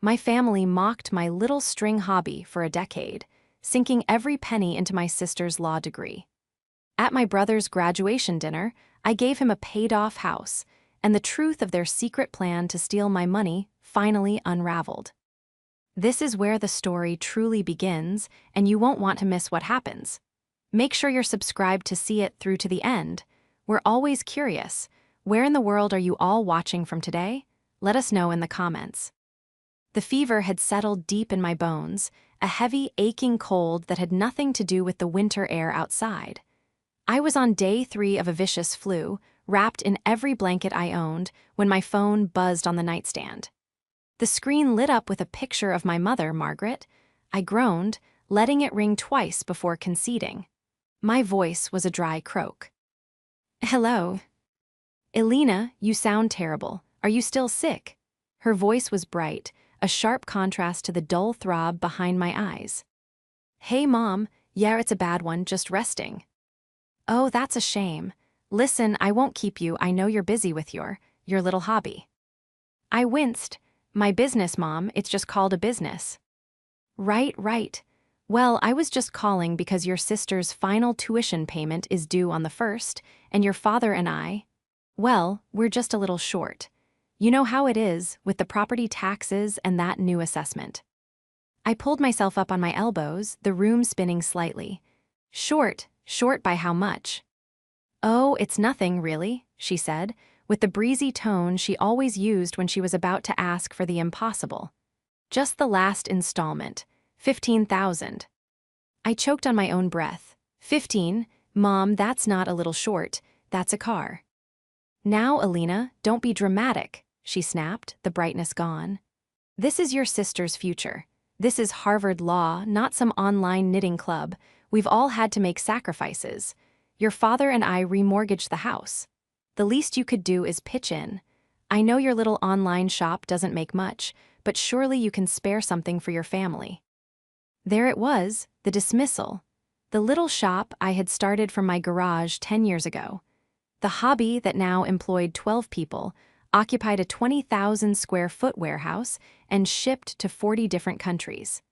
My family mocked my little string hobby for a decade, sinking every penny into my sister's law degree. At my brother's graduation dinner, I gave him a paid-off house, and the truth of their secret plan to steal my money finally unraveled. This is where the story truly begins, and you won't want to miss what happens. Make sure you're subscribed to see it through to the end. We're always curious. Where in the world are you all watching from today? Let us know in the comments. The fever had settled deep in my bones, a heavy, aching cold that had nothing to do with the winter air outside. I was on day 3 of a vicious flu, wrapped in every blanket I owned, when my phone buzzed on the nightstand. The screen lit up with a picture of my mother, Margaret. I groaned, letting it ring twice before conceding. My voice was a dry croak. "Hello. Elena, you sound terrible. Are you still sick?" Her voice was bright, a sharp contrast to the dull throb behind my eyes. "Hey, Mom. Yeah, it's a bad one, just resting." "Oh, that's a shame. Listen, I won't keep you. I know you're busy with your little hobby." I winced. "My business, Mom. It's just called a business." Right. Well, I was just calling because your sister's final tuition payment is due on the 1st, and your father and well, we're just a little short. You know how it is, with the property taxes and that new assessment." I pulled myself up on my elbows, the room spinning slightly. Short by how much?" "Oh, it's nothing, really," she said, with the breezy tone she always used when she was about to ask for the impossible. "Just the last installment, 15,000. I choked on my own breath. 15? Mom, that's not a little short, that's a car." "Now, Elena, don't be dramatic," she snapped, the brightness gone. "This is your sister's future. This is Harvard Law, not some online knitting club. We've all had to make sacrifices. Your father and I remortgaged the house. The least you could do is pitch in. I know your little online shop doesn't make much, but surely you can spare something for your family." There it was, the dismissal. The little shop I had started from my garage 10 years ago. The hobby that now employed 12 people, occupied a 20,000-square-foot warehouse, and shipped to 40 different countries.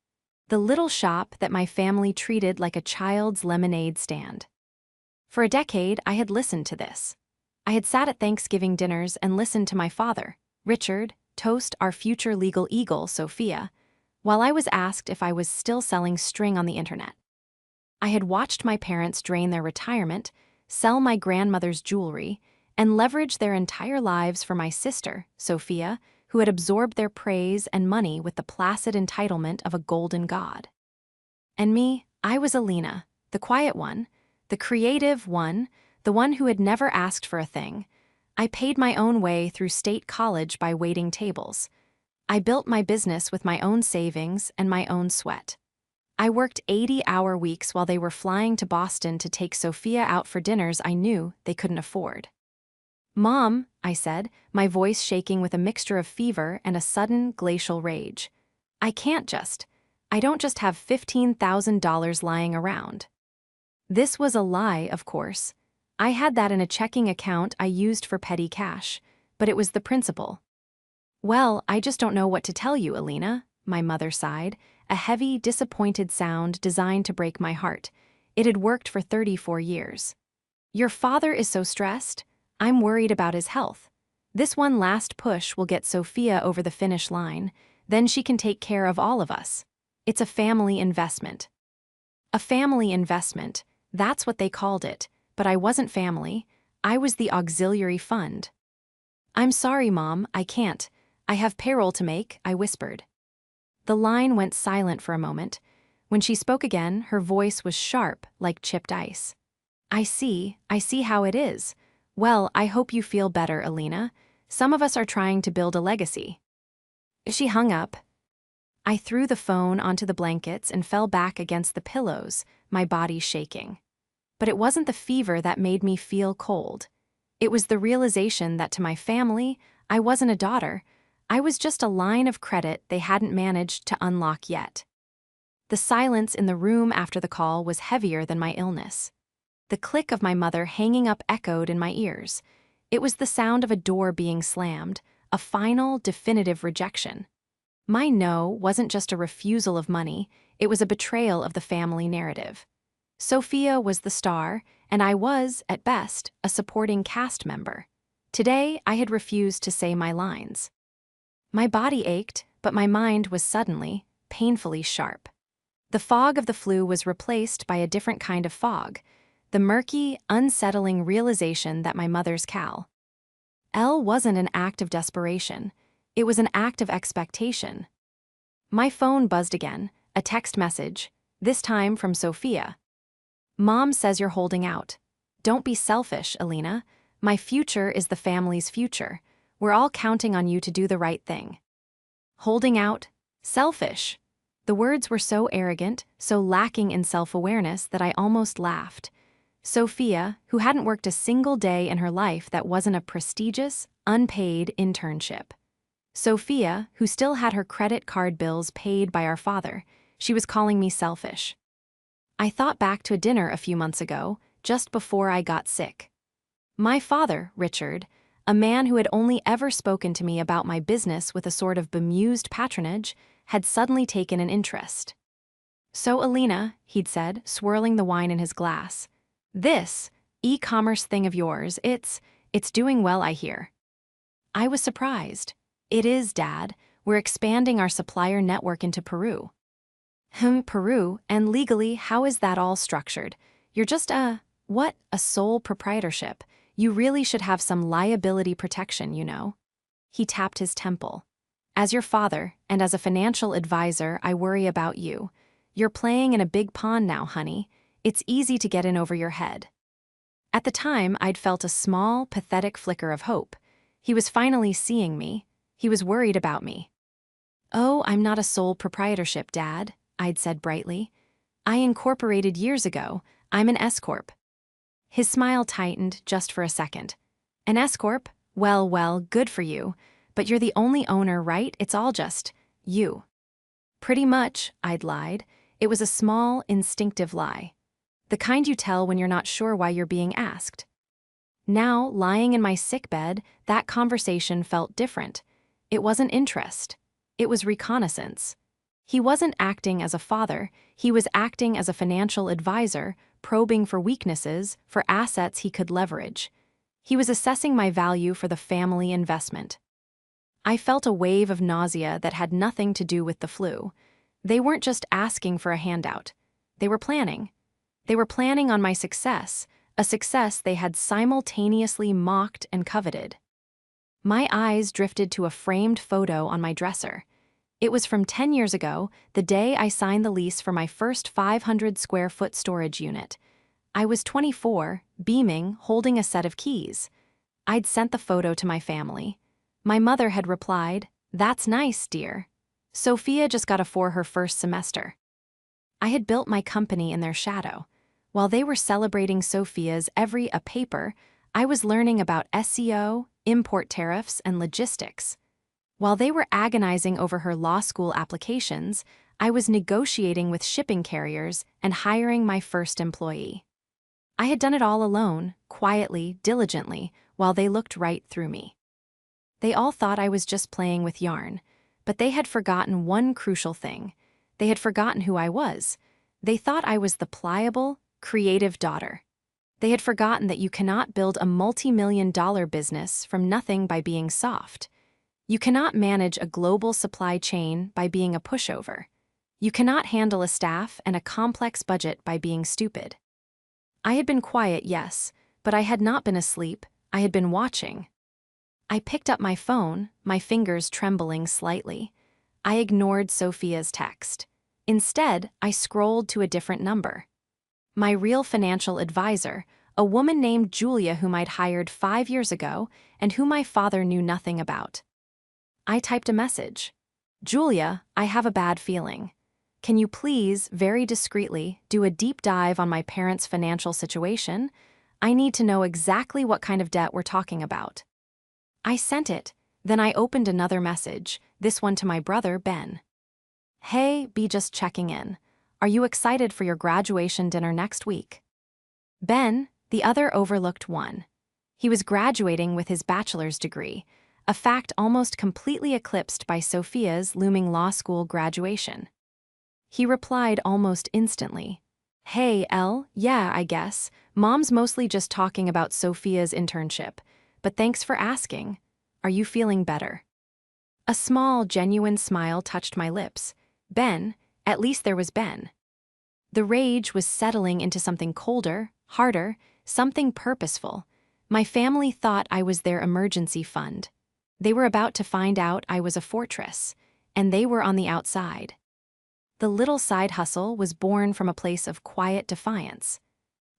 The little shop that my family treated like a child's lemonade stand. For a decade, I had listened to this. I had sat at Thanksgiving dinners and listened to my father, Richard, toast our future legal eagle, Sophia, while I was asked if I was still selling string on the internet. I had watched my parents drain their retirement, sell my grandmother's jewelry, and leverage their entire lives for my sister, Sophia, who had absorbed their praise and money with the placid entitlement of a golden god. And me, I was Elena, the quiet one, the creative one, the one who had never asked for a thing. I paid my own way through state college by waiting tables. I built my business with my own savings and my own sweat. I worked 80-hour weeks while they were flying to Boston to take Sophia out for dinners I knew they couldn't afford. "Mom," I said, my voice shaking with a mixture of fever and a sudden glacial rage. I don't just have $15,000 lying around." This was a lie, of course. I had that in a checking account I used for petty cash, but it was the principle. "Well, I just don't know what to tell you, Elena," my mother sighed, a heavy, disappointed sound designed to break my heart. It had worked for 34 years. "Your father is so stressed. I'm worried about his health. This one last push will get Sophia over the finish line, then she can take care of all of us. It's a family investment." A family investment, that's what they called it, but I wasn't family. I was the auxiliary fund. "I'm sorry, Mom, I can't. I have payroll to make," I whispered. The line went silent for a moment. When she spoke again, her voice was sharp, like chipped ice. I see how it is. Well, I hope you feel better, Elena. Some of us are trying to build a legacy." She hung up. I threw the phone onto the blankets and fell back against the pillows, my body shaking. But it wasn't the fever that made me feel cold. It was the realization that to my family, I wasn't a daughter. I was just a line of credit they hadn't managed to unlock yet. The silence in the room after the call was heavier than my illness. The click of my mother hanging up echoed in my ears. It was the sound of a door being slammed, a final, definitive rejection. My no wasn't just a refusal of money, it was a betrayal of the family narrative. Sophia was the star, and I was, at best, a supporting cast member. Today, I had refused to say my lines. My body ached, but my mind was suddenly, painfully sharp. The fog of the flu was replaced by a different kind of fog, the murky, unsettling realization that my mother's L wasn't an act of desperation. It was an act of expectation. My phone buzzed again, a text message, this time from Sophia. Mom says you're holding out. Don't be selfish, Alina. My future is the family's future. We're all counting on you to do the right thing. Holding out? Selfish. The words were so arrogant, so lacking in self-awareness that I almost laughed. Sophia, who hadn't worked a single day in her life that wasn't a prestigious, unpaid internship. Sophia, who still had her credit card bills paid by our father, she was calling me selfish. I thought back to a dinner a few months ago, just before I got sick. My father, Richard, a man who had only ever spoken to me about my business with a sort of bemused patronage, had suddenly taken an interest. So Alina, he'd said, swirling the wine in his glass, this e-commerce thing of yours, it's doing well, I hear. I was surprised. It is, Dad. We're expanding our supplier network into Peru. Peru, and legally, how is that all structured? You're just a sole proprietorship. You really should have some liability protection, you know. He tapped his temple. As your father, and as a financial advisor, I worry about you. You're playing in a big pond now, honey. It's easy to get in over your head. At the time, I'd felt a small, pathetic flicker of hope. He was finally seeing me. He was worried about me. Oh, I'm not a sole proprietorship, Dad, I'd said brightly. I incorporated years ago. I'm an S-Corp. His smile tightened just for a second. An S-Corp? Well, good for you. But you're the only owner, right? It's all just you. Pretty much, I'd lied. It was a small, instinctive lie. The kind you tell when you're not sure why you're being asked. Now, lying in my sickbed, that conversation felt different. It wasn't interest. It was reconnaissance. He wasn't acting as a father, he was acting as a financial advisor, probing for weaknesses, for assets he could leverage. He was assessing my value for the family investment. I felt a wave of nausea that had nothing to do with the flu. They weren't just asking for a handout. They were planning. They were planning on my success, a success they had simultaneously mocked and coveted. My eyes drifted to a framed photo on my dresser. It was from 10 years ago, the day I signed the lease for my first 500-square-foot storage unit. I was 24, beaming, holding a set of keys. I'd sent the photo to my family. My mother had replied, "That's nice, dear. Sophia just got a for her first semester." I had built my company in their shadow. While they were celebrating Sophia's every a paper, I was learning about SEO, import tariffs, and logistics. While they were agonizing over her law school applications, I was negotiating with shipping carriers and hiring my first employee. I had done it all alone, quietly, diligently, while they looked right through me. They all thought I was just playing with yarn, but they had forgotten one crucial thing. They had forgotten who I was. They thought I was the pliable, creative daughter. They had forgotten that you cannot build a multi-million-dollar business from nothing by being soft. You cannot manage a global supply chain by being a pushover. You cannot handle a staff and a complex budget by being stupid. I had been quiet, yes, but I had not been asleep. I had been watching. I picked up my phone, my fingers trembling slightly. I ignored Sophia's text. Instead, I scrolled to a different number. My real financial advisor, a woman named Julia whom I'd hired 5 years ago and whom my father knew nothing about. I typed a message. "Julia, I have a bad feeling. Can you please, very discreetly, do a deep dive on my parents' financial situation? I need to know exactly what kind of debt we're talking about." I sent it, then I opened another message, this one to my brother, Ben. "Hey, be just checking in. Are you excited for your graduation dinner next week?" Ben, the other overlooked one. He was graduating with his bachelor's degree, a fact almost completely eclipsed by Sophia's looming law school graduation. He replied almost instantly. Hey, Elle, yeah, I guess. Mom's mostly just talking about Sophia's internship. But thanks for asking. Are you feeling better? A small, genuine smile touched my lips. Ben, at least there was Ben. The rage was settling into something colder, harder, something purposeful. My family thought I was their emergency fund. They were about to find out I was a fortress, and they were on the outside. The little side hustle was born from a place of quiet defiance.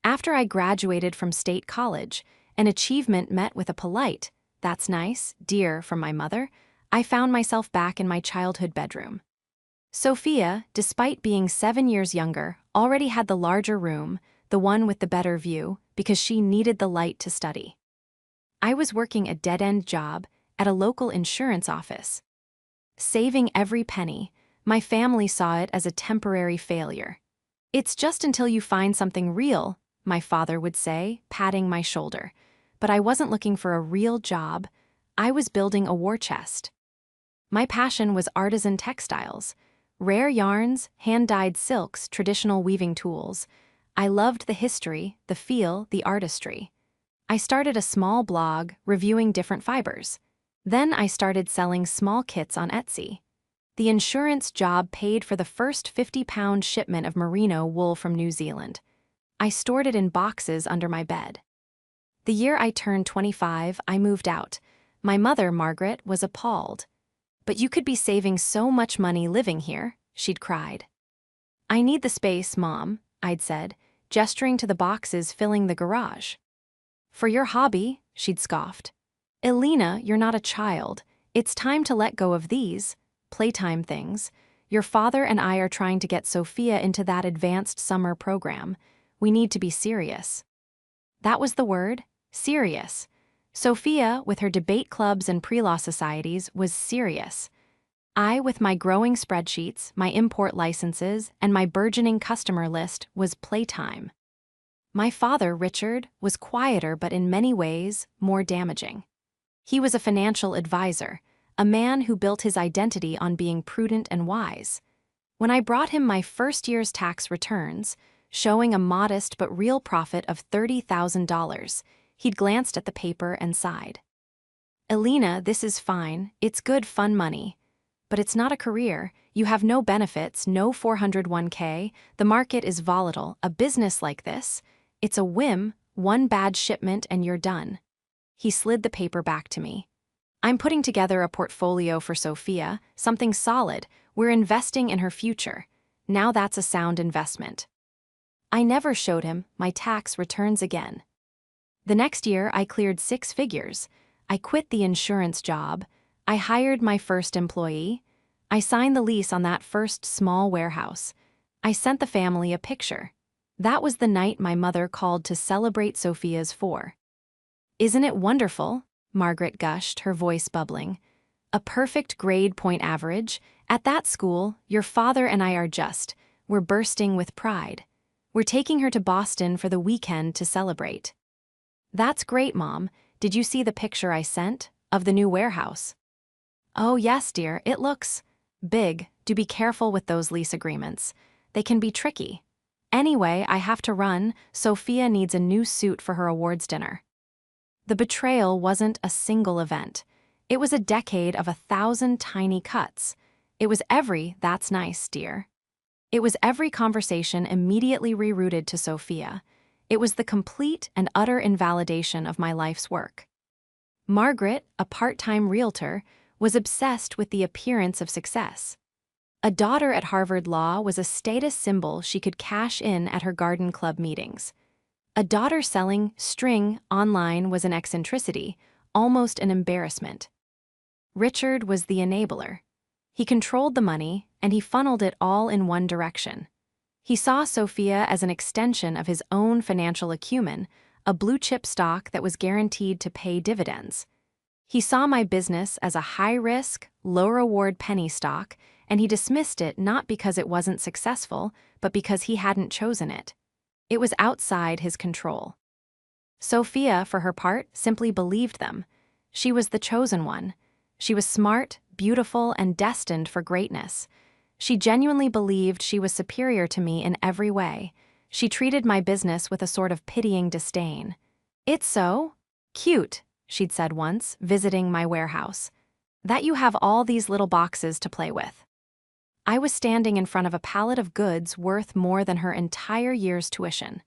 After I graduated from state college, an achievement met with a polite, "That's nice, dear," from my mother, I found myself back in my childhood bedroom. Sophia, despite being 7 years younger, already had the larger room, the one with the better view, because she needed the light to study. I was working a dead-end job at a local insurance office. Saving every penny, my family saw it as a temporary failure. It's just until you find something real, my father would say, patting my shoulder. But I wasn't looking for a real job. I was building a war chest. My passion was artisan textiles. Rare yarns, hand-dyed silks, traditional weaving tools. I loved the history, the feel, the artistry. I started a small blog reviewing different fibers. Then I started selling small kits on Etsy. The insurance job paid for the first 50-pound shipment of merino wool from New Zealand. I stored it in boxes under my bed. The year I turned 25, I moved out. My mother, Margaret, was appalled. "But you could be saving so much money living here," she'd cried. "I need the space, Mom," I'd said, gesturing to the boxes filling the garage. "For your hobby," she'd scoffed. "Elena, you're not a child. It's time to let go of these playtime things. Your father and I are trying to get Sophia into that advanced summer program. We need to be serious." That was the word, serious. Sophia, with her debate clubs and pre-law societies, was serious. I, with my growing spreadsheets, my import licenses, and my burgeoning customer list, was playtime. My father, Richard, was quieter but in many ways more damaging. He was a financial advisor, a man who built his identity on being prudent and wise. When I brought him my first year's tax returns, showing a modest but real profit of $30,000, he'd glanced at the paper and sighed. "Elena, this is fine, it's good fun money. But it's not a career, you have no benefits, no 401k, the market is volatile, a business like this, it's a whim, one bad shipment and you're done." He slid the paper back to me. "I'm putting together a portfolio for Sophia, something solid, we're investing in her future. Now that's a sound investment." I never showed him my tax returns again. The next year, I cleared 6 figures. I quit the insurance job. I hired my first employee. I signed the lease on that first small warehouse. I sent the family a picture. That was the night my mother called to celebrate Sophia's 4. "Isn't it wonderful?" Margaret gushed, her voice bubbling. "A perfect grade point average. At that school, your father and I we're bursting with pride. We're taking her to Boston for the weekend to celebrate." "That's great, Mom. Did you see the picture I sent of the new warehouse?" "Oh, yes, dear, it looks big. Do be careful with those lease agreements. They can be tricky. Anyway, I have to run. Sophia needs a new suit for her awards dinner." The betrayal wasn't a single event. It was a decade of 1,000 tiny cuts. It was every "that's nice, dear." It was every conversation immediately rerouted to Sophia. It was the complete and utter invalidation of my life's work. Margaret, a part-time realtor, was obsessed with the appearance of success. A daughter at Harvard Law was a status symbol she could cash in at her garden club meetings. A daughter selling string online was an eccentricity, almost an embarrassment. Richard was the enabler. He controlled the money, and he funneled it all in one direction. He saw Sophia as an extension of his own financial acumen, a blue-chip stock that was guaranteed to pay dividends. He saw my business as a high-risk, low-reward penny stock, and he dismissed it not because it wasn't successful, but because he hadn't chosen it. It was outside his control. Sophia, for her part, simply believed them. She was the chosen one. She was smart, beautiful, and destined for greatness. She genuinely believed she was superior to me in every way. She treated my business with a sort of pitying disdain. "It's so cute," she'd said once, visiting my warehouse, "that you have all these little boxes to play with." I was standing in front of a pallet of goods worth more than her entire year's tuition.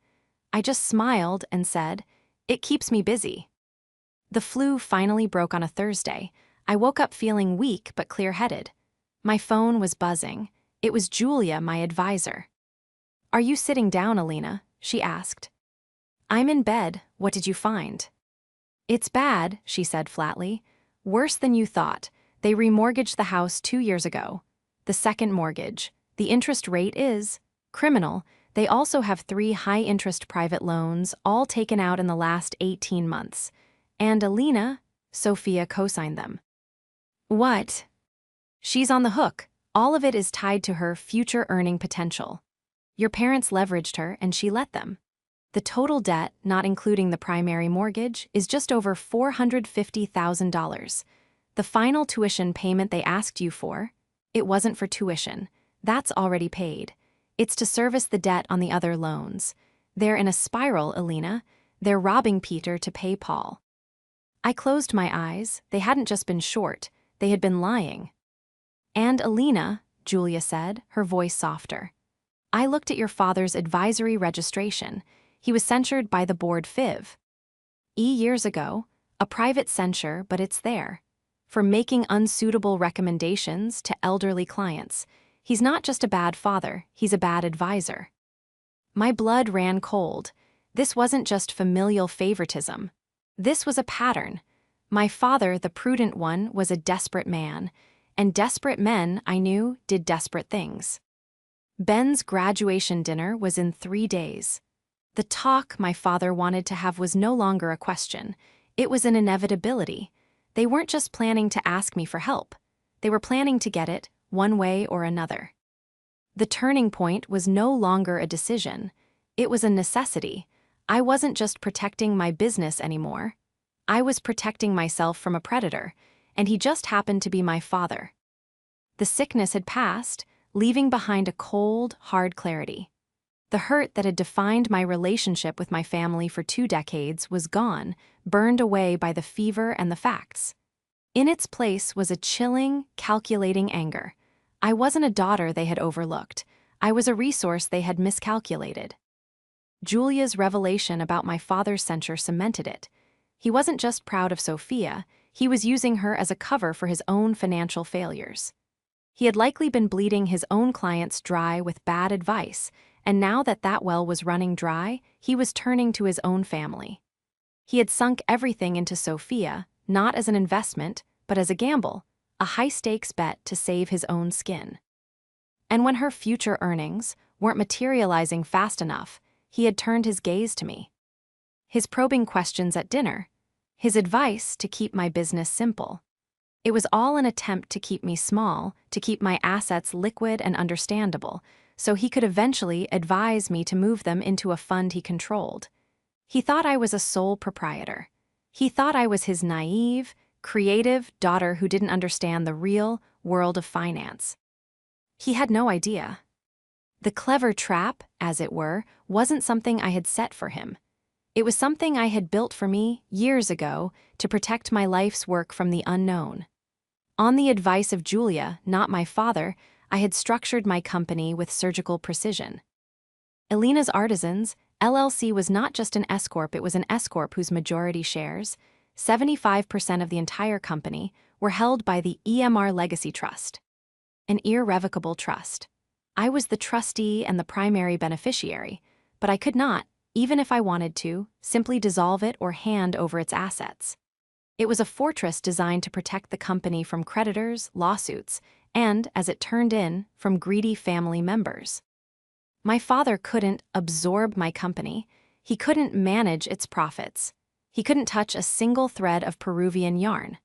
I just smiled and said, "It keeps me busy." The flu finally broke on a Thursday. I woke up feeling weak but clear-headed. My phone was buzzing. It was Julia, my advisor. "Are you sitting down, Alina?" she asked. "I'm in bed. What did you find?" "It's bad," she said flatly. "Worse than you thought. They remortgaged the house 2 years ago. The second mortgage. The interest rate is criminal. They also have 3 high-interest private loans, all taken out in the last 18 months. And Alina," Sophia co-signed them. "What?" "She's on the hook. All of it is tied to her future earning potential. Your parents leveraged her and she let them. The total debt, not including the primary mortgage, is just over $450,000. The final tuition payment they asked you for, it wasn't for tuition. That's already paid. It's to service the debt on the other loans. They're in a spiral, Alina. They're robbing Peter to pay Paul." I closed my eyes. They hadn't just been short. They had been lying. "And Alina," Julia said, her voice softer, "I looked at your father's advisory registration. He was censured by the board years ago. A private censure, but it's there. For making unsuitable recommendations to elderly clients. He's not just a bad father, he's a bad advisor." My blood ran cold. This wasn't just familial favoritism. This was a pattern. My father, the prudent one, was a desperate man. And desperate men, I knew, did desperate things. Ben's graduation dinner was in 3 days. The talk my father wanted to have was no longer a question. It was an inevitability. They weren't just planning to ask me for help. They were planning to get it, one way or another. The turning point was no longer a decision. It was a necessity. I wasn't just protecting my business anymore. I was protecting myself from a predator, and he just happened to be my father. The sickness had passed, leaving behind a cold, hard clarity. The hurt that had defined my relationship with my family for 2 decades was gone, burned away by the fever and the facts. In its place was a chilling, calculating anger. I wasn't a daughter they had overlooked. I was a resource they had miscalculated. Julia's revelation about my father's censure cemented it. He wasn't just proud of Sophia, he was using her as a cover for his own financial failures. He had likely been bleeding his own clients dry with bad advice, and now that that well was running dry, he was turning to his own family. He had sunk everything into Sophia, not as an investment, but as a gamble, a high-stakes bet to save his own skin. And when her future earnings weren't materializing fast enough, he had turned his gaze to me. His probing questions at dinner, his advice to keep my business simple. It was all an attempt to keep me small, to keep my assets liquid and understandable, so he could eventually advise me to move them into a fund he controlled. He thought I was a sole proprietor. He thought I was his naive, creative daughter who didn't understand the real world of finance. He had no idea. The clever trap, as it were, wasn't something I had set for him. It was something I had built for me years ago to protect my life's work from the unknown. On the advice of Julia, not my father, I had structured my company with surgical precision. Alina's Artisans, LLC was not just an S-corp, it was an S-corp whose majority shares, 75% of the entire company, were held by the EMR Legacy Trust, an irrevocable trust. I was the trustee and the primary beneficiary, but I could not, even if I wanted to, simply dissolve it or hand over its assets. It was a fortress designed to protect the company from creditors, lawsuits, and, as it turned in, from greedy family members. My father couldn't absorb my company. He couldn't manage its profits. He couldn't touch a single thread of Peruvian yarn.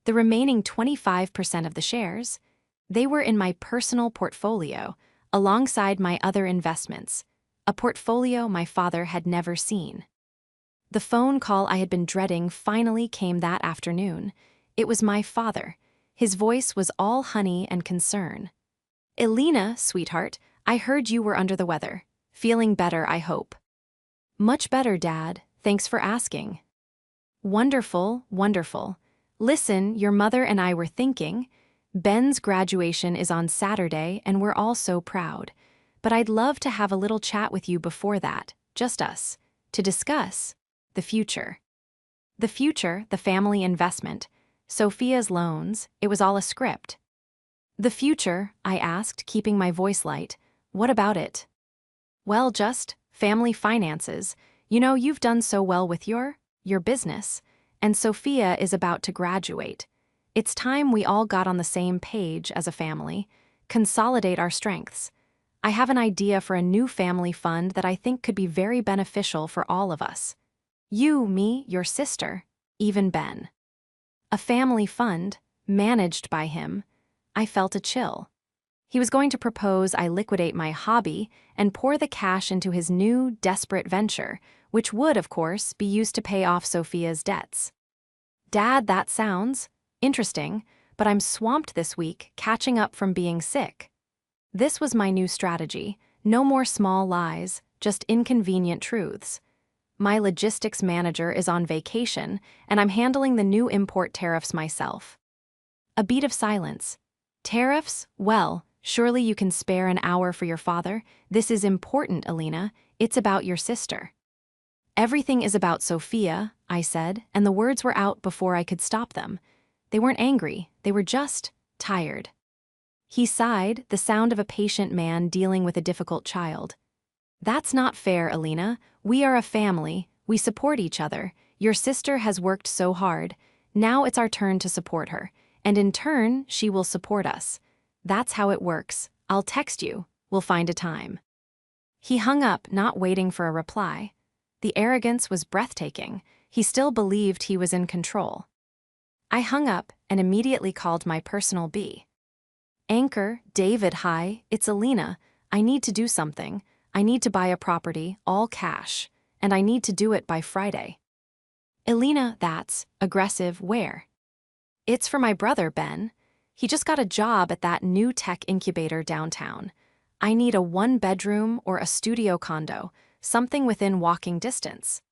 The remaining 25% of the shares, they were in my personal portfolio, alongside my other investments, a portfolio my father had never seen. The phone call I had been dreading finally came that afternoon. It was my father. His voice was all honey and concern. "Elena, sweetheart, I heard you were under the weather. Feeling better, I hope." "Much better, Dad. Thanks for asking." "Wonderful, wonderful. Listen, your mother and I were thinking. Ben's graduation is on Saturday, and we're all so proud. But I'd love to have a little chat with you before that, just us, to discuss the future." The future, the family investment, Sophia's loans, it was all a script. "The future?" I asked, keeping my voice light. "What about it?" "Well, just family finances. You know, you've done so well with your business, and Sophia is about to graduate. It's time we all got on the same page as a family, consolidate our strengths. I have an idea for a new family fund that I think could be very beneficial for all of us. You, me, your sister, even Ben." A family fund, managed by him. I felt a chill. He was going to propose I liquidate my hobby and pour the cash into his new, desperate venture, which would, of course, be used to pay off Sophia's debts. "Dad, that sounds interesting, but I'm swamped this week, catching up from being sick." This was my new strategy. No more small lies, just inconvenient truths. "My logistics manager is on vacation, and I'm handling the new import tariffs myself." A beat of silence. "Tariffs? Well, surely you can spare an hour for your father. This is important, Elena. It's about your sister." "Everything is about Sophia," I said, and the words were out before I could stop them. They weren't angry, they were just tired. He sighed, the sound of a patient man dealing with a difficult child. "That's not fair, Elena. We are a family, we support each other. Your sister has worked so hard. Now it's our turn to support her, and in turn, she will support us. That's how it works. I'll text you. We'll find a time." He hung up, not waiting for a reply. The arrogance was breathtaking. He still believed he was in control. I hung up and immediately called my personal B. "Anchor, David, hi, it's Elena. I need to do something. I need to buy a property, all cash, and I need to do it by Friday." "Elena, that's aggressive. Where?" "It's for my brother, Ben. He just got a job at that new tech incubator downtown. I need a one-bedroom or a studio condo, something within walking distance.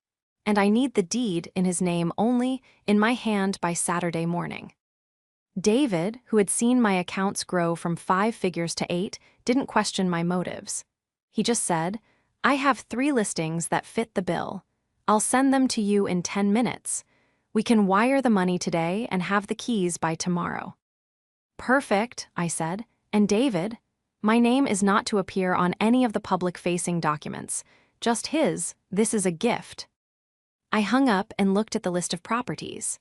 And I need the deed in his name only, in my hand by Saturday morning." David, who had seen my accounts grow from 5 figures to 8, didn't question my motives. He just said, "I have 3 listings that fit the bill. I'll send them to you in 10 minutes. We can wire the money today and have the keys by tomorrow." "Perfect," I said. "And David, my name is not to appear on any of the public-facing documents. Just his. This is a gift." I hung up and looked at the list of properties.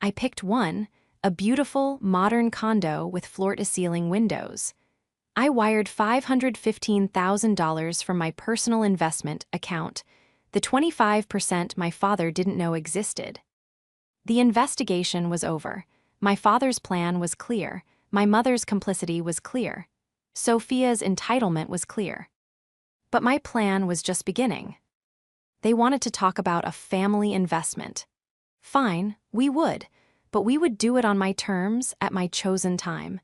I picked one, a beautiful, modern condo with floor-to-ceiling windows. I wired $515,000 from my personal investment account, the 25% my father didn't know existed. The investigation was over. My father's plan was clear. My mother's complicity was clear. Sophia's entitlement was clear. But my plan was just beginning. They wanted to talk about a family investment. Fine, we would, but we would do it on my terms at my chosen time.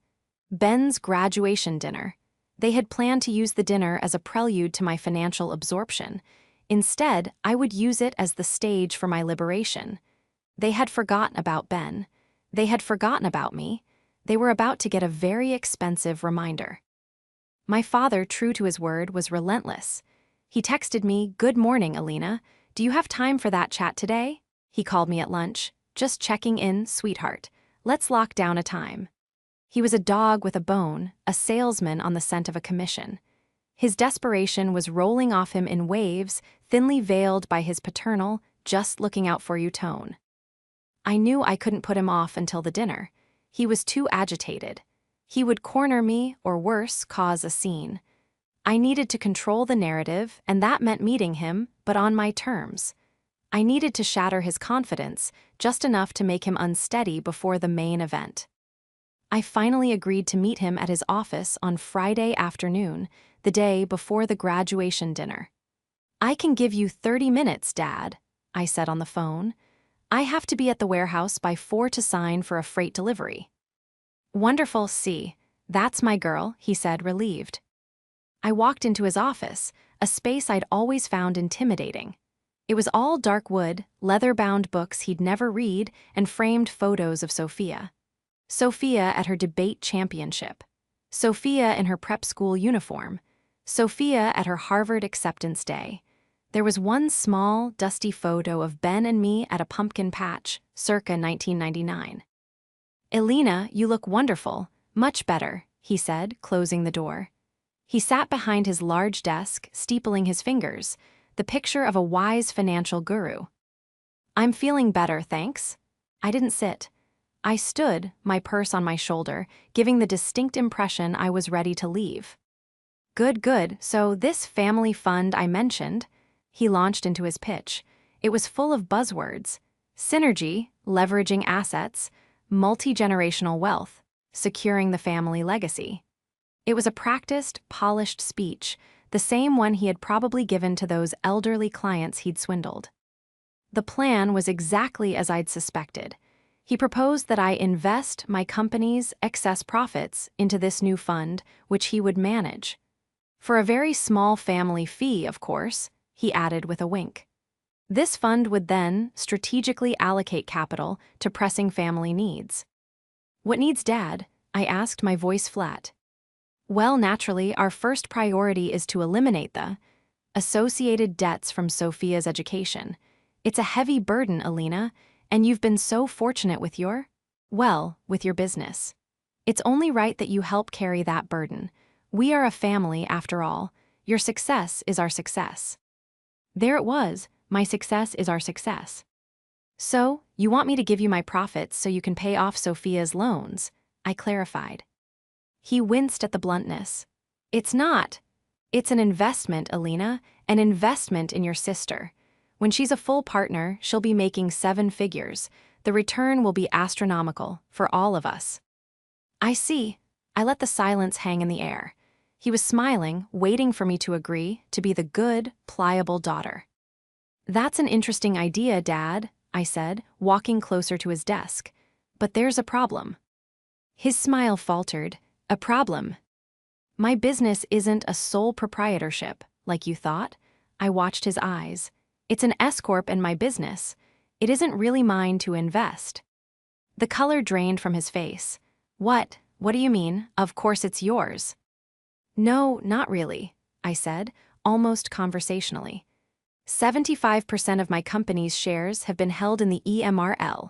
Ben's graduation dinner. They had planned to use the dinner as a prelude to my financial absorption. Instead, I would use it as the stage for my liberation. They had forgotten about Ben. They had forgotten about me. They were about to get a very expensive reminder. My father, true to his word, was relentless. He texted me, "Good morning, Elena. Do you have time for that chat today?" He called me at lunch. "Just checking in, sweetheart. Let's lock down a time." He was a dog with a bone, a salesman on the scent of a commission. His desperation was rolling off him in waves, thinly veiled by his paternal, just-looking-out-for-you tone. I knew I couldn't put him off until the dinner. He was too agitated. He would corner me, or worse, cause a scene. I needed to control the narrative, and that meant meeting him, but on my terms. I needed to shatter his confidence, just enough to make him unsteady before the main event. I finally agreed to meet him at his office on Friday afternoon, the day before the graduation dinner. "I can give you 30 minutes, Dad," I said on the phone. I have to be at the warehouse by 4 to sign for a freight delivery. Wonderful, see. That's my girl, he said, relieved. I walked into his office, a space I'd always found intimidating. It was all dark wood, leather-bound books he'd never read, and framed photos of Sophia. Sophia at her debate championship. Sophia in her prep school uniform. Sophia at her Harvard acceptance day. There was one small, dusty photo of Ben and me at a pumpkin patch, circa 1999. Elena, you look wonderful, much better, he said, closing the door. He sat behind his large desk, steepling his fingers, the picture of a wise financial guru. I'm feeling better, thanks. I didn't sit. I stood, my purse on my shoulder, giving the distinct impression I was ready to leave. Good, so this family fund I mentioned, he launched into his pitch. It was full of buzzwords: synergy, leveraging assets, multi-generational wealth, securing the family legacy. It was a practiced, polished speech, the same one he had probably given to those elderly clients he'd swindled. The plan was exactly as I'd suspected. He proposed that I invest my company's excess profits into this new fund, which he would manage. For a very small family fee, of course, he added with a wink. This fund would then strategically allocate capital to pressing family needs. What needs, Dad? I asked, my voice flat. Well, naturally, our first priority is to eliminate the associated debts from Sophia's education. It's a heavy burden, Elena, and you've been so fortunate with your business. It's only right that you help carry that burden. We are a family, after all. Your success is our success. There it was, my success is our success. So, you want me to give you my profits so you can pay off Sophia's loans, I clarified. He winced at the bluntness. It's not. It's an investment, Elena, an investment in your sister. When she's a full partner, she'll be making 7 figures. The return will be astronomical for all of us. I see. I let the silence hang in the air. He was smiling, waiting for me to agree, to be the good, pliable daughter. That's an interesting idea, Dad, I said, walking closer to his desk. But there's a problem. His smile faltered. A problem. My business isn't a sole proprietorship, like you thought. I watched his eyes. It's an S-corp in my business. It isn't really mine to invest. The color drained from his face. What do you mean? Of course it's yours. No, not really, I said, almost conversationally. 75% of my company's shares have been held in the EMRL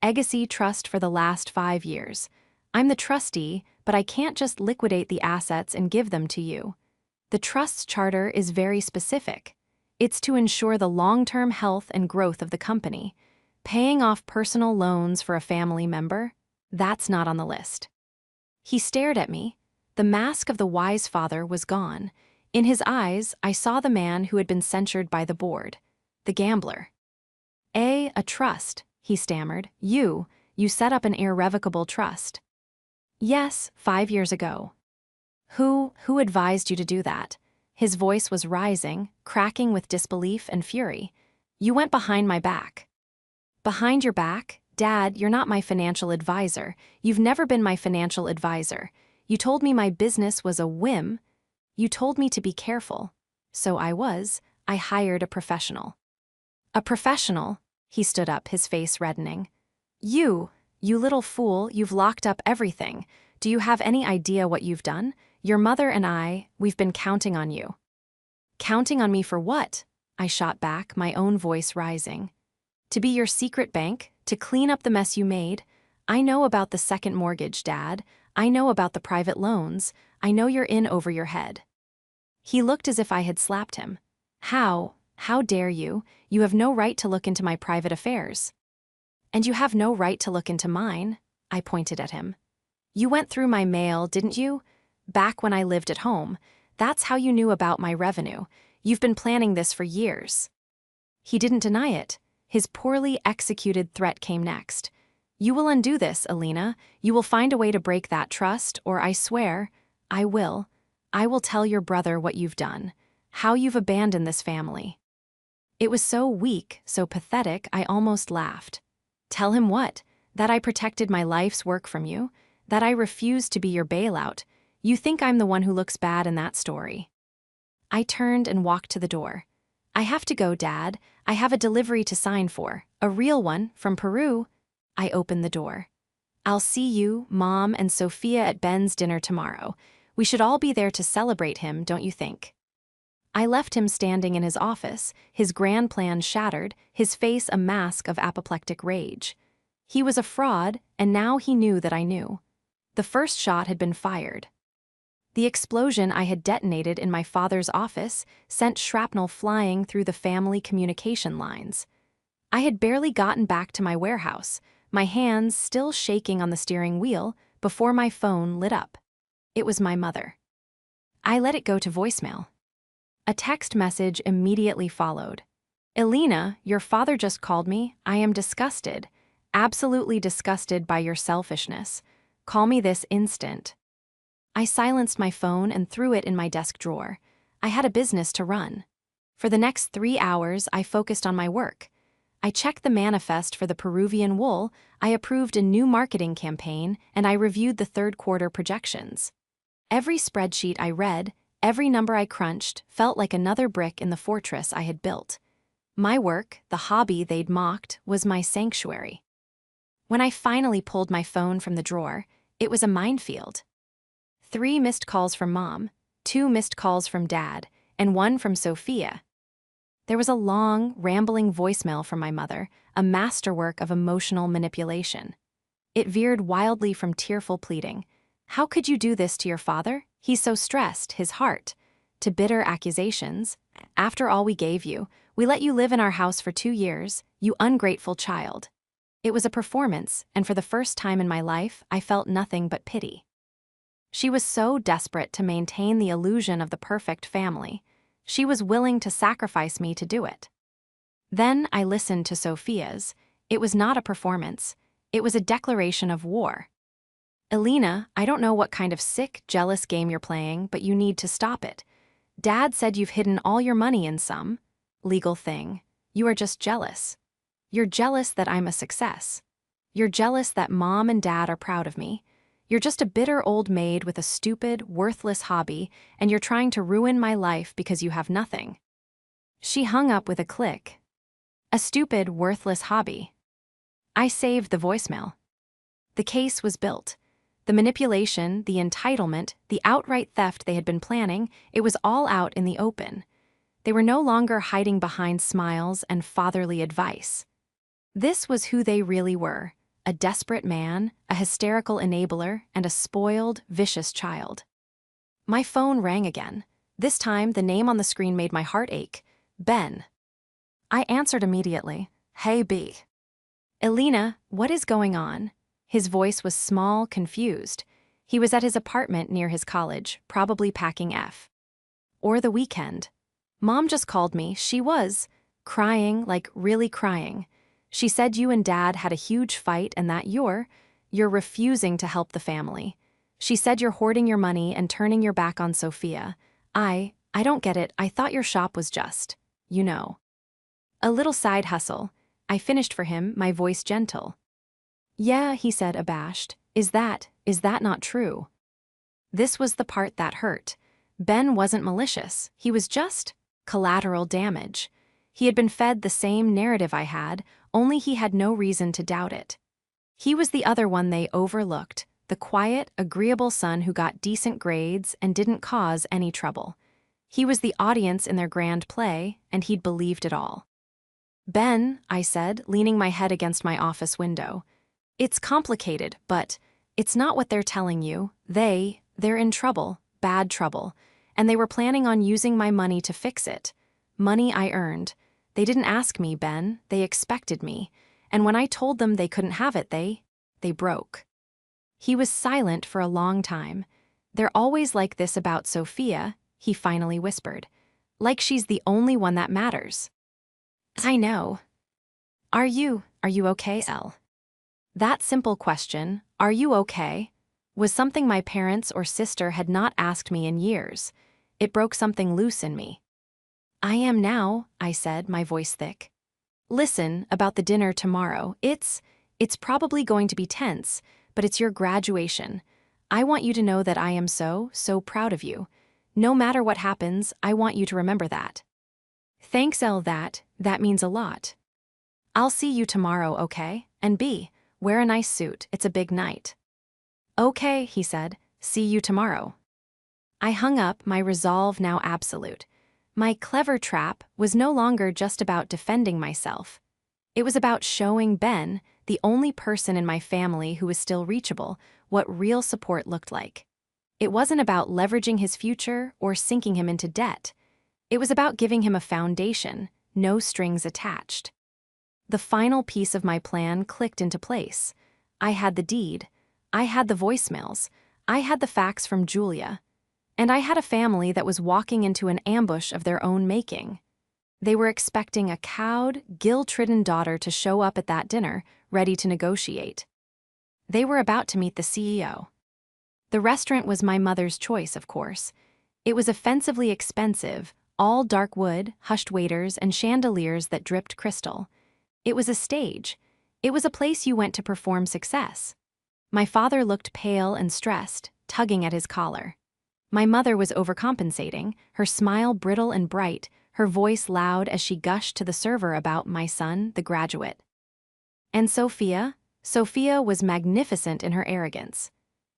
Legacy Trust for the last 5 years. I'm the trustee, but I can't just liquidate the assets and give them to you. The trust's charter is very specific. It's to ensure the long-term health and growth of the company. Paying off personal loans for a family member? That's not on the list. He stared at me. The mask of the wise father was gone. In his eyes, I saw the man who had been censured by the board. The gambler. A trust, he stammered. You set up an irrevocable trust. Yes, 5 years ago. Who advised you to do that? His voice was rising, cracking with disbelief and fury. You went behind my back. Behind your back? Dad, you're not my financial advisor. You've never been my financial advisor. You told me my business was a whim. You told me to be careful. So I was. I hired a professional. A professional? He stood up, his face reddening. You little fool, you've locked up everything. Do you have any idea what you've done? Your mother and we've been counting on you. Counting on me for what? I shot back, my own voice rising. To be your secret bank, to clean up the mess you made. I know about the second mortgage, Dad. I know about the private loans. I know you're in over your head. He looked as if I had slapped him. How dare you? You have no right to look into my private affairs. And you have no right to look into mine, I pointed at him. You went through my mail, didn't you? Back when I lived at home. That's how you knew about my revenue. You've been planning this for years. He didn't deny it. His poorly executed threat came next. You will undo this, Elena. You will find a way to break that trust, or I swear, I will. I will tell your brother what you've done. How you've abandoned this family. It was so weak, so pathetic, I almost laughed. Tell him what? That I protected my life's work from you? That I refused to be your bailout? You think I'm the one who looks bad in that story. I turned and walked to the door. I have to go, Dad. I have a delivery to sign for. A real one, from Peru. I opened the door. I'll see you, Mom, and Sophia at Ben's dinner tomorrow. We should all be there to celebrate him, don't you think? I left him standing in his office, his grand plan shattered, his face a mask of apoplectic rage. He was a fraud, and now he knew that I knew. The first shot had been fired. The explosion I had detonated in my father's office sent shrapnel flying through the family communication lines. I had barely gotten back to my warehouse, my hands still shaking on the steering wheel, before my phone lit up. It was my mother. I let it go to voicemail. A text message immediately followed. Elena, your father just called me. I am disgusted. Absolutely disgusted by your selfishness. Call me this instant. I silenced my phone and threw it in my desk drawer. I had a business to run. For the next 3 hours, I focused on my work. I checked the manifest for the Peruvian wool, I approved a new marketing campaign, and I reviewed the third-quarter projections. Every spreadsheet I read, every number I crunched, felt like another brick in the fortress I had built. My work, the hobby they'd mocked, was my sanctuary. When I finally pulled my phone from the drawer, it was a minefield. 3 missed calls from Mom, 2 missed calls from Dad, and 1 from Sophia. There was a long, rambling voicemail from my mother, a masterwork of emotional manipulation. It veered wildly from tearful pleading. How could you do this to your father? He's so stressed, his heart. To bitter accusations. After all we gave you, we let you live in our house for 2 years, you ungrateful child. It was a performance, and for the first time in my life, I felt nothing but pity. She was so desperate to maintain the illusion of the perfect family. She was willing to sacrifice me to do it. Then I listened to Sophia's. It was not a performance. It was a declaration of war. Elena, I don't know what kind of sick, jealous game you're playing, but you need to stop it. Dad said you've hidden all your money in some legal thing. You are just jealous. You're jealous that I'm a success. You're jealous that Mom and Dad are proud of me. You're just a bitter old maid with a stupid, worthless hobby, and you're trying to ruin my life because you have nothing. She hung up with a click. A stupid, worthless hobby. I saved the voicemail. The case was built. The manipulation, the entitlement, the outright theft they had been planning, it was all out in the open. They were no longer hiding behind smiles and fatherly advice. This was who they really were. A desperate man, a hysterical enabler, and a spoiled, vicious child. My phone rang again. This time, the name on the screen made my heart ache. Ben. I answered immediately. Hey, B. Elena, what is going on? His voice was small, confused. He was at his apartment near his college, probably packing F. Or the weekend. Mom just called me. She was crying, like really crying. She said you and Dad had a huge fight and that you're refusing to help the family. She said you're hoarding your money and turning your back on Sophia. I don't get it. I thought your shop was just, you know. A little side hustle. I finished for him, my voice gentle. Yeah, he said, abashed. Is that not true? This was the part that hurt. Ben wasn't malicious. He was just collateral damage. He had been fed the same narrative I had, only he had no reason to doubt it. He was the other one they overlooked, the quiet, agreeable son who got decent grades and didn't cause any trouble. He was the audience in their grand play, and he'd believed it all. Ben, I said, leaning my head against my office window. It's complicated, but it's not what they're telling you. They're in trouble, bad trouble, and they were planning on using my money to fix it. Money I earned. They didn't ask me, Ben, they expected me, and when I told them they couldn't have it, they broke. He was silent for a long time. They're always like this about Sophia, he finally whispered. Like she's the only one that matters. I know. Are you okay, Elle? That simple question, are you okay, was something my parents or sister had not asked me in years. It broke something loose in me. I am now, I said, my voice thick. Listen, about the dinner tomorrow. It's probably going to be tense, but it's your graduation. I want you to know that I am so proud of you. No matter what happens, I want you to remember that. Thanks, Elle, that means a lot. I'll see you tomorrow, okay? And B, wear a nice suit, it's a big night. Okay, he said, see you tomorrow. I hung up, my resolve now absolute. My clever trap was no longer just about defending myself. It was about showing Ben, the only person in my family who was still reachable, what real support looked like. It wasn't about leveraging his future or sinking him into debt. It was about giving him a foundation, no strings attached. The final piece of my plan clicked into place. I had the deed. I had the voicemails. I had the facts from Julia. And I had a family that was walking into an ambush of their own making. They were expecting a cowed, guilt-ridden daughter to show up at that dinner, ready to negotiate. They were about to meet the CEO. The restaurant was my mother's choice, of course. It was offensively expensive, all dark wood, hushed waiters, and chandeliers that dripped crystal. It was a stage. It was a place you went to perform success. My father looked pale and stressed, tugging at his collar. My mother was overcompensating, her smile brittle and bright, her voice loud as she gushed to the server about my son, the graduate. And Sophia was magnificent in her arrogance.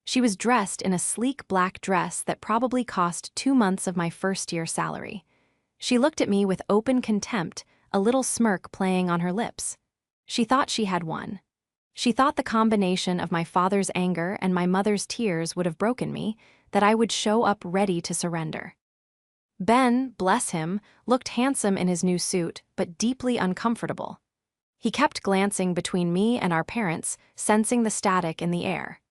She was dressed in a sleek black dress that probably cost 2 months of my first-year salary. She looked at me with open contempt, a little smirk playing on her lips. She thought she had won. She thought the combination of my father's anger and my mother's tears would have broken me, that I would show up ready to surrender. Ben, bless him, looked handsome in his new suit, but deeply uncomfortable. He kept glancing between me and our parents, sensing the static in the air.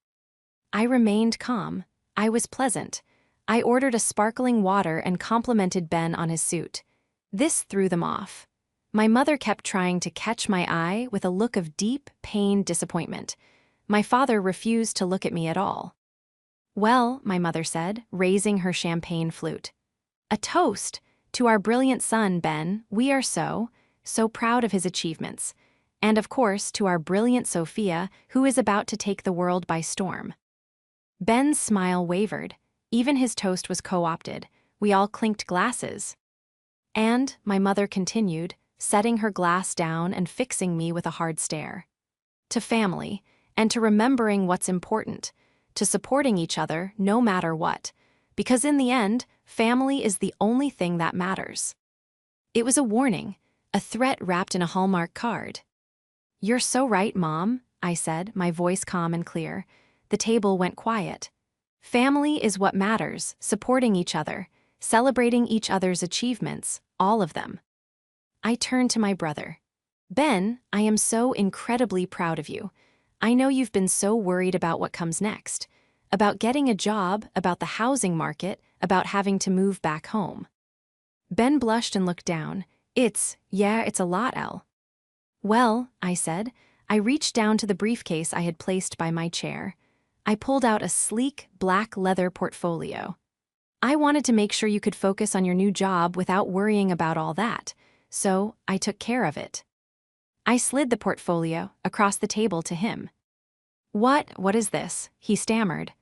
I remained calm. I was pleasant. I ordered a sparkling water and complimented Ben on his suit. This threw them off. My mother kept trying to catch my eye with a look of deep, pained disappointment. My father refused to look at me at all. Well, my mother said, raising her champagne flute. A toast to our brilliant son, Ben. We are so proud of his achievements. And of course, to our brilliant Sophia, who is about to take the world by storm. Ben's smile wavered. Even his toast was co-opted. We all clinked glasses. And, my mother continued, setting her glass down and fixing me with a hard stare. To family, and to remembering what's important, to supporting each other no matter what, because in the end, family is the only thing that matters. It was a warning, a threat wrapped in a Hallmark card. You're so right, Mom, I said, my voice calm and clear. The table went quiet. Family is what matters, supporting each other, celebrating each other's achievements, all of them. I turned to my brother. Ben, I am so incredibly proud of you. I know you've been so worried about what comes next, about getting a job, about the housing market, about having to move back home. Ben blushed and looked down. It's a lot, Elle. Well, I said. I reached down to the briefcase I had placed by my chair. I pulled out a sleek, black leather portfolio. I wanted to make sure you could focus on your new job without worrying about all that, so I took care of it. I slid the portfolio across the table to him. What is this? He stammered.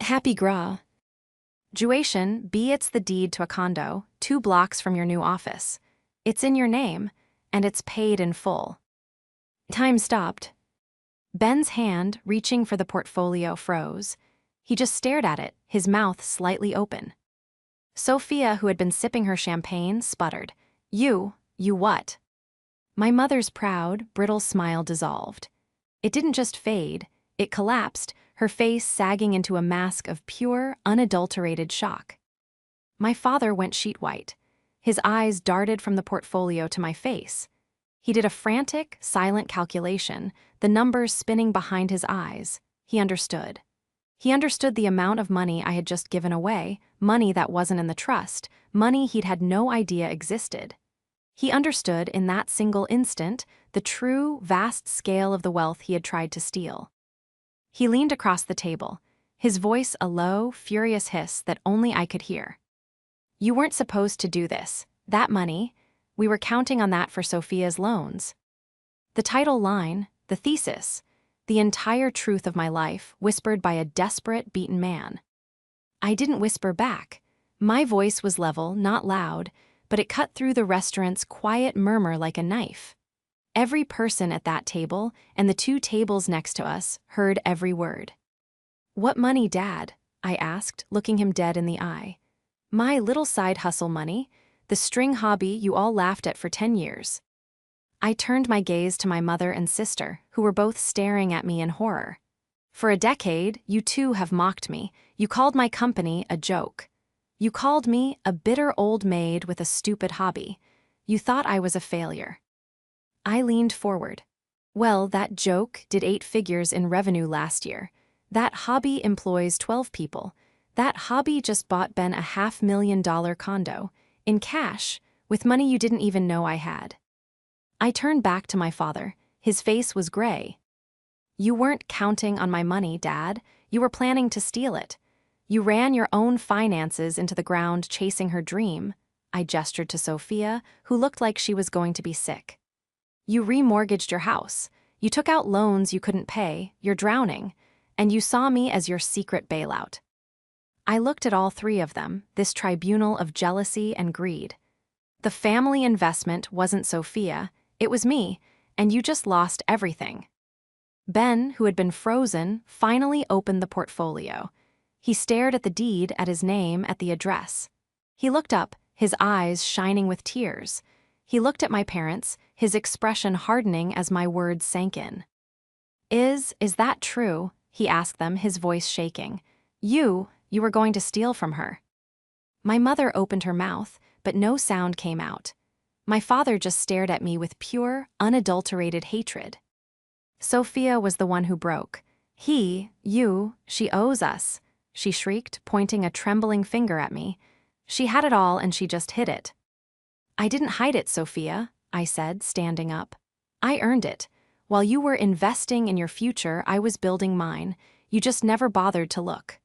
Happy graduation, B. It's the deed to a condo, 2 blocks from your new office. It's in your name, and it's paid in full. Time stopped. Ben's hand, reaching for the portfolio, froze. He just stared at it, his mouth slightly open. Sophia, who had been sipping her champagne, sputtered. You what? My mother's proud, brittle smile dissolved. It didn't just fade, it collapsed, her face sagging into a mask of pure, unadulterated shock. My father went sheet white. His eyes darted from the portfolio to my face. He did a frantic, silent calculation, the numbers spinning behind his eyes. He understood. He understood the amount of money I had just given away, money that wasn't in the trust, money he'd had no idea existed. He understood in that single instant the true, vast scale of the wealth he had tried to steal. He leaned across the table, his voice a low, furious hiss that only I could hear. You weren't supposed to do this. That money, we were counting on that for Sophia's loans. The title line, the thesis, the entire truth of my life, whispered by a desperate, beaten man. I didn't whisper back. My voice was level, not loud, but it cut through the restaurant's quiet murmur like a knife. Every person at that table, and the 2 tables next to us, heard every word. "What money, Dad?" I asked, looking him dead in the eye. "My little side hustle money, the string hobby you all laughed at for 10 years. I turned my gaze to my mother and sister, who were both staring at me in horror. "For a decade, you too have mocked me. You called my company a joke. You called me a bitter old maid with a stupid hobby. You thought I was a failure." I leaned forward. "Well, that joke did 8 figures in revenue last year. That hobby employs 12 people. That hobby just bought Ben a $500,000 condo, in cash, with money you didn't even know I had." I turned back to my father. His face was gray. "You weren't counting on my money, Dad. You were planning to steal it. You ran your own finances into the ground chasing her dream." I gestured to Sophia, who looked like she was going to be sick. "You remortgaged your house. You took out loans you couldn't pay. You're drowning. And you saw me as your secret bailout." I looked at all 3 of them, this tribunal of jealousy and greed. The family investment wasn't Sophia, it was me, and you just lost everything. Ben, who had been frozen, finally opened the portfolio. He stared at the deed, at his name, at the address. He looked up, his eyes shining with tears. He looked at my parents, his expression hardening as my words sank in. Is that true?" he asked them, his voice shaking. You were going to steal from her." My mother opened her mouth, but no sound came out. My father just stared at me with pure, unadulterated hatred. "Sophia was the one who broke. She owes us," she shrieked, pointing a trembling finger at me. "She had it all and she just hid it." "I didn't hide it, Sophia," I said, standing up. "I earned it. While you were investing in your future, I was building mine. You just never bothered to look."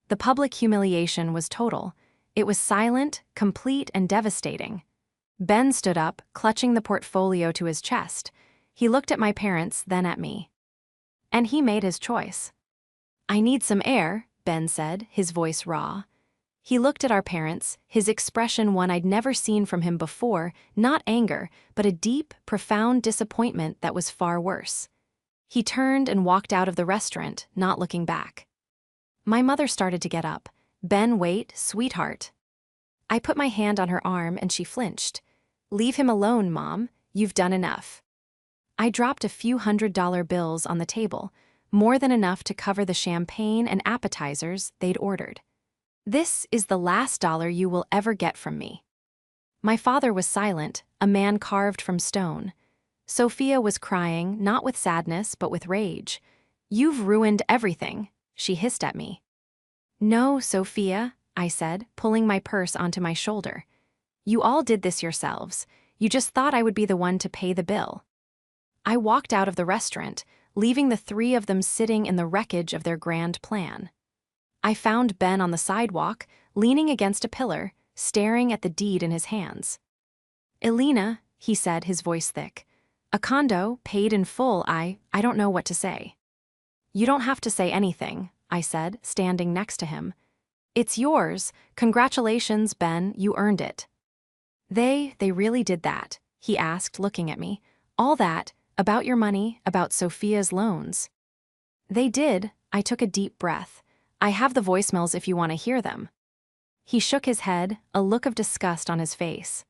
The public humiliation was total. It was silent, complete, and devastating. Ben stood up, clutching the portfolio to his chest. He looked at my parents, then at me. And he made his choice. "I need some air," Ben said, his voice raw. He looked at our parents, his expression one I'd never seen from him before, not anger, but a deep, profound disappointment that was far worse. He turned and walked out of the restaurant, not looking back. My mother started to get up. "Ben, wait, sweetheart." I put my hand on her arm and she flinched. "Leave him alone, Mom. You've done enough." I dropped a few $100 bills on the table, more than enough to cover the champagne and appetizers they'd ordered. "This is the last dollar you will ever get from me." My father was silent, a man carved from stone. Sophia was crying, not with sadness, but with rage. "You've ruined everything," she hissed at me. "No, Sophia," I said, pulling my purse onto my shoulder. "You all did this yourselves. You just thought I would be the one to pay the bill." I walked out of the restaurant, leaving the 3 of them sitting in the wreckage of their grand plan. I found Ben on the sidewalk, leaning against a pillar, staring at the deed in his hands. "Elena," he said, his voice thick. "A condo, paid in full. I don't know what to say." "You don't have to say anything," I said, standing next to him. "It's yours. Congratulations, Ben, you earned it." They really did that?" he asked, looking at me. "All that, about your money, about Sophia's loans?" "They did." I took a deep breath. "I have the voicemails if you want to hear them." He shook his head, a look of disgust on his face.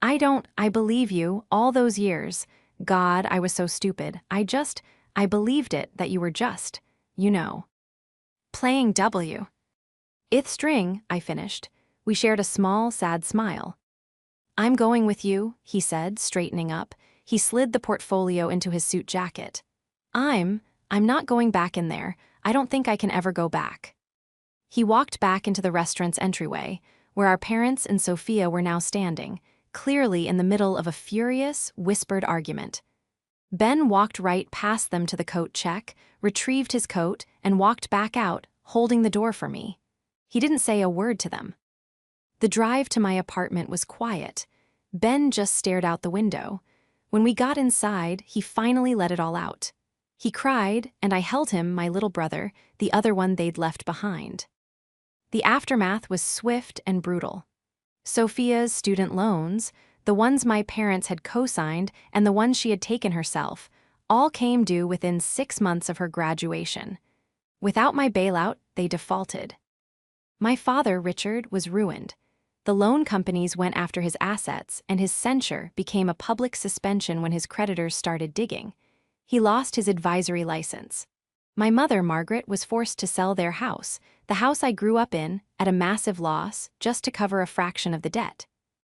I believe you, all those years. God, I was so stupid. I believed it, that you were just, playing W. "Ith string," I finished. We shared a small, sad smile. "I'm going with you," he said, straightening up. He slid the portfolio into his suit jacket. I'm not going back in there. I don't think I can ever go back." He walked back into the restaurant's entryway, where our parents and Sophia were now standing, clearly in the middle of a furious, whispered argument. Ben walked right past them to the coat check, retrieved his coat, and walked back out, holding the door for me. He didn't say a word to them. The drive to my apartment was quiet. Ben just stared out the window. When we got inside, he finally let it all out. He cried, and I held him, my little brother, the other one they'd left behind. The aftermath was swift and brutal. Sophia's student loans, the ones my parents had co-signed and the ones she had taken herself, all came due within 6 months of her graduation. Without my bailout, they defaulted. My father, Richard, was ruined. The loan companies went after his assets, and his censure became a public suspension when his creditors started digging. He lost his advisory license. My mother, Margaret, was forced to sell their house, the house I grew up in, at a massive loss, just to cover a fraction of the debt.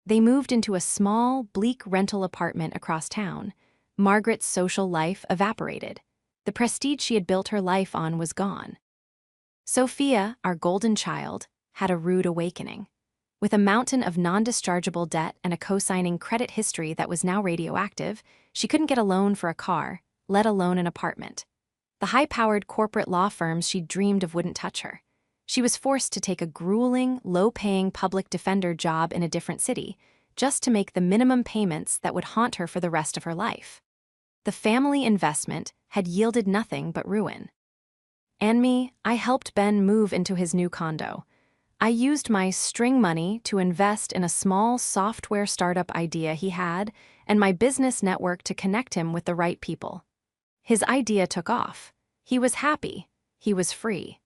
They moved into a small, bleak rental apartment across town. Margaret's social life evaporated. The prestige she had built her life on was gone. Sophia, our golden child, had a rude awakening. With a mountain of non-dischargeable debt and a co-signing credit history that was now radioactive, she couldn't get a loan for a car, let alone an apartment. The high-powered corporate law firms she dreamed of wouldn't touch her. She was forced to take a grueling, low-paying public defender job in a different city, just to make the minimum payments that would haunt her for the rest of her life. The family investment had yielded nothing but ruin. And me, I helped Ben move into his new condo. I used my string money to invest in a small software startup idea he had and my business network to connect him with the right people. His idea took off. He was happy. He was free.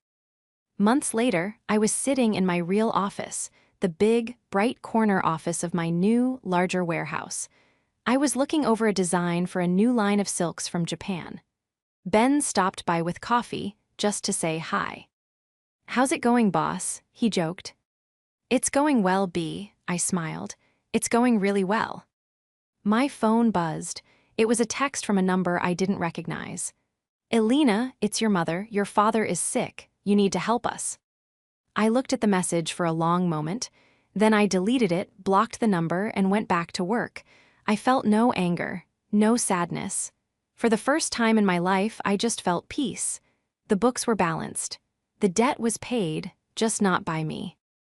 Months later, I was sitting in my real office, the big, bright corner office of my new, larger warehouse. I was looking over a design for a new line of silks from Japan. Ben stopped by with coffee, just to say hi. "How's it going, boss?" he joked. "It's going well, B," I smiled. "It's going really well." My phone buzzed. It was a text from a number I didn't recognize. "Elena, it's your mother. Your father is sick. You need to help us." I looked at the message for a long moment. Then I deleted it, blocked the number, and went back to work. I felt no anger, no sadness. For the first time in my life, I just felt peace. The books were balanced. The debt was paid, just not by me.